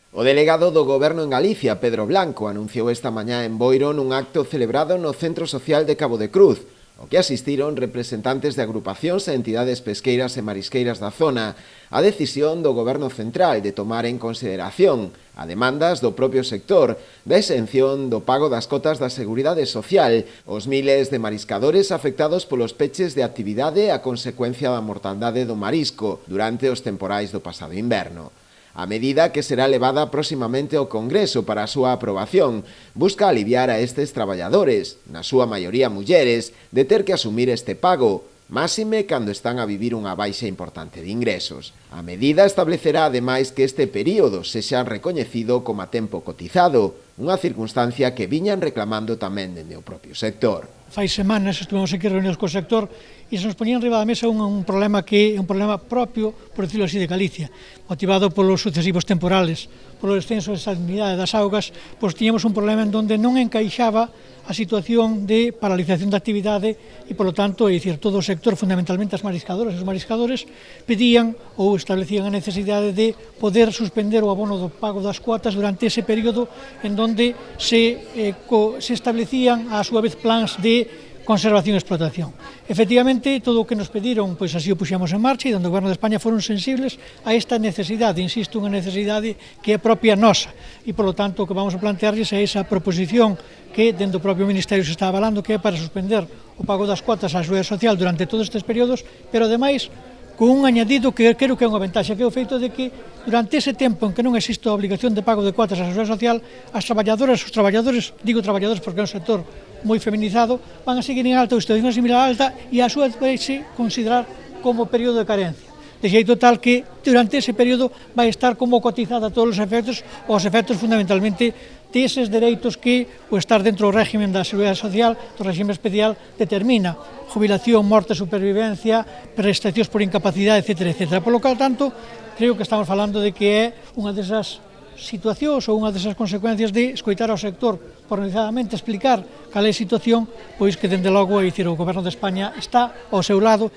O delegado do Goberno en Galicia, Pedro Blanco, anunciou esta mañá en Boiro nun acto celebrado no Centro Social de Cabo de Cruz, ao que asistiron representantes de agrupacións e entidades pesqueiras e marisqueiras da zona, a decisión do Goberno Central de tomar en consideración a demandas do propio sector da exención do pago das cotas da Seguridade Social os miles de mariscadores afectados polos peches de actividade a consecuencia da mortandade do marisco durante os temporais do pasado inverno. A medida, que será levada próximamente ao Congreso para a súa aprobación, busca aliviar a estes traballadores, na súa maioría mulleres, de ter que asumir este pago, máxime cando están a vivir unha baixa importante de ingresos. A medida establecerá ademais que este período sexa recoñecido como a tempo cotizado, unha circunstancia que viñan reclamando tamén dende o propio sector. Fai semanas estuvemos aquí reunidos co sector e se nos ponía en riba da mesa un problema que é un problema propio, por decirlo así, de Galicia, motivado polos sucesivos temporales, polo descenso de salinidade das augas, pois tiñamos un problema en donde non encaixaba a situación de paralización da actividade e, polo tanto, é dicir, todo o sector, fundamentalmente as mariscadoras e os mariscadores, pedían ou establecían a necesidade de poder suspender o abono do pago das cuotas durante ese período en donde se establecían a súa vez plans de conservación e explotación. Efectivamente, todo o que nos pediron, pois así o puxemos en marcha e dentro do Goberno de España foron sensibles a esta necesidade, insisto, unha necesidade que é propia nosa e, polo tanto, o que vamos a plantearlles é esa proposición que dentro do propio Ministerio se está avalando, que é para suspender o pago das cuotas á Seguridade Social durante todos estes períodos, pero ademais con un añadido que creo que é unha ventaxa, que é o feito de que durante ese tempo en que non existe a obligación de pago de cuotas á Seguridade Social, as traballadoras, os traballadores, digo traballadores porque é un sector moi feminizado, van a seguir en alta ou situación similar alta e a súa vez considerar como período de carencia. De xeito tal que durante ese período vai estar como cotizada a todos os efectos fundamentalmente deses dereitos que o estar dentro do régimen da Seguridade Social, do régimen especial, determina: jubilación, morte, supervivencia, prestacións por incapacidade, etc. Por lo que, tanto, creo que estamos falando de que é unha desas situacións ou unha desas consecuencias de escoitar ao sector pormenorizadamente, explicar cal é a situación, pois que, dende logo, o Goberno de España está ao seu lado.